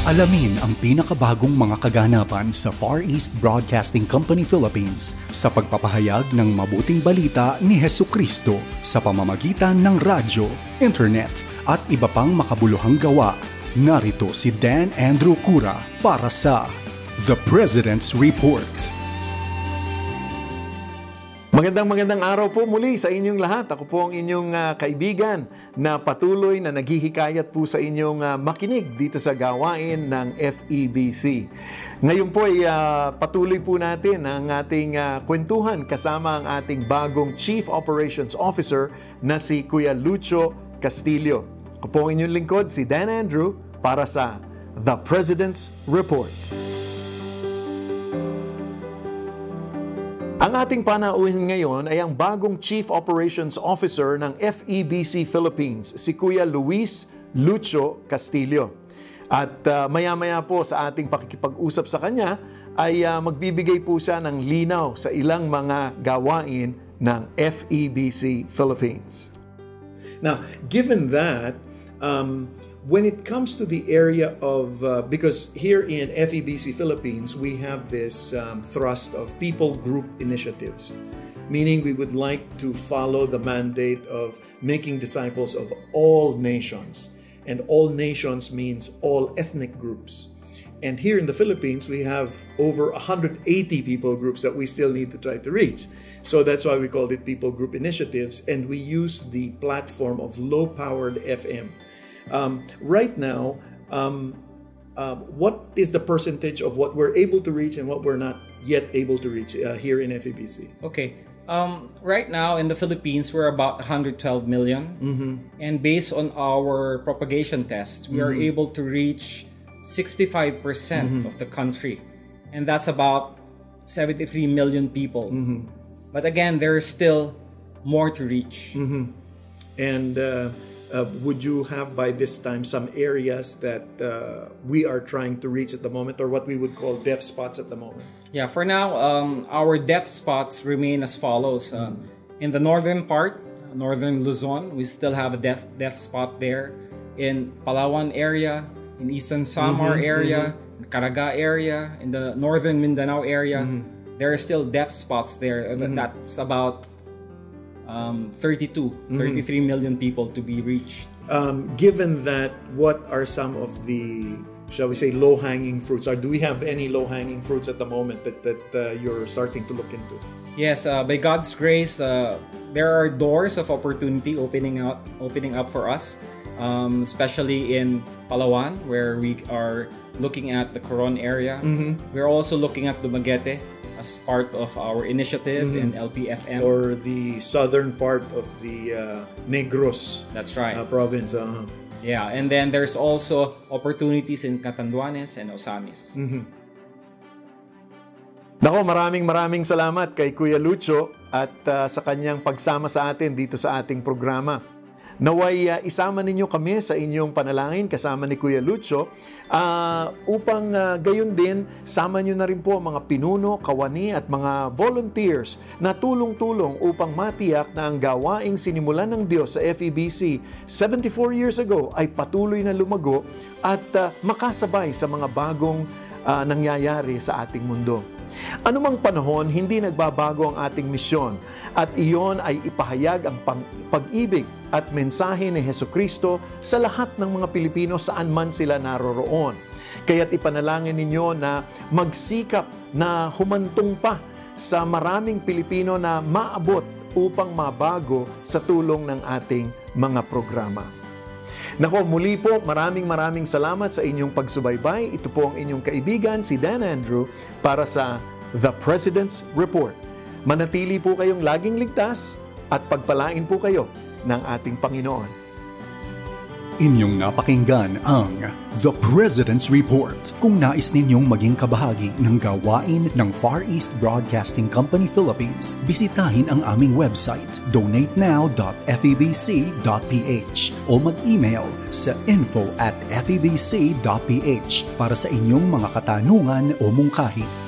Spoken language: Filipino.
Alamin ang pinakabagong mga kaganapan sa Far East Broadcasting Company Philippines sa pagpapahayag ng mabuting balita ni Hesukristo sa pamamagitan ng radyo, internet at iba pang makabuluhang gawa. Narito si Dan Andrew Cura para sa The President's Report. Magandang araw po muli sa inyong lahat. Ako po ang inyong kaibigan na patuloy na naghihikayat po sa inyong makinig dito sa gawain ng FEBC. Ngayon po ay patuloy po natin ang ating kwentuhan kasama ang ating bagong Chief Operations Officer na si Kuya Lucho Castillo. Ako po ang inyong lingkod, si Dan Andrew, para sa The President's Report. Ang ating panauhin ngayon ay ang bagong Chief Operations Officer ng FEBC Philippines, si Kuya Luis Lucho Castillo. At maya-maya po sa ating pakikipag-usap sa kanya ay magbibigay po siya ng linaw sa ilang mga gawain ng FEBC Philippines. Now, given that, when it comes to the area of, because here in FEBC Philippines, we have this thrust of people group initiatives, meaning we would like to follow the mandate of making disciples of all nations. And all nations means all ethnic groups. And here in the Philippines, we have over 180 people groups that we still need to try to reach. So that's why we called it people group initiatives, and we use the platform of low-powered FM. Right now, what is the percentage of what we're able to reach and what we're not yet able to reach here in FEBC? Okay. Right now in the Philippines, we're about 112 million. Mm-hmm. And based on our propagation tests, we are able to reach 65% of the country. And that's about 73 million people. Mm-hmm. But again, there is still more to reach. Mm-hmm. And would you have by this time some areas that we are trying to reach at the moment, or what we would call deaf spots at the moment? Yeah, for now, our deaf spots remain as follows. In the northern part, northern Luzon, we still have a deaf spot there. In Palawan area, in Eastern Samar area, in Caraga area, in the northern Mindanao area, there are still deaf spots there. That's about 33 million people to be reached. Given that, what are some of the, shall we say, low-hanging fruits? Or do we have any low-hanging fruits at the moment that you're starting to look into? Yes, by God's grace, there are doors of opportunity opening up for us, especially in Palawan, where we are looking at the Coron area. We're also looking at Dumaguete as part of our initiative in LPFM. Or the southern part of the Negros. That's right. Province. Yeah, and then there's also opportunities in Catanduanes and Osamis. Nako, maraming salamat kay Kuya Lucho at sa kanyang pagsama sa atin dito sa ating programa. Naway isama ninyo kami sa inyong panalangin kasama ni Kuya Lucho upang gayon din sama nyo na rin po mga pinuno, kawani at mga volunteers na tulong-tulong upang matiyak na ang gawaing sinimulan ng Diyos sa FEBC 74 years ago ay patuloy na lumago at makasabay sa mga bagong nangyayari sa ating mundo. Anumang panahon, hindi nagbabago ang ating misyon at iyon ay ipahayag ang pag-ibig at mensahe ni Hesukristo sa lahat ng mga Pilipino saan man sila naroroon. Kaya't ipanalangin ninyo na magsikap na humantong pa sa maraming Pilipino na maabot upang mabago sa tulong ng ating mga programa. Nako, muli po, maraming salamat sa inyong pagsubaybay. Ito po ang inyong kaibigan, si Dan Andrew, para sa The President's Report. Manatili po kayong laging ligtas at pagpalain po kayo ng ating Panginoon. Inyong napakinggan ang The President's Report. Kung nais ninyong maging kabahagi ng gawain ng Far East Broadcasting Company Philippines, bisitahin ang aming website donatenow.febc.ph o mag-email sa info@febc.ph para sa inyong mga katanungan o mungkahi.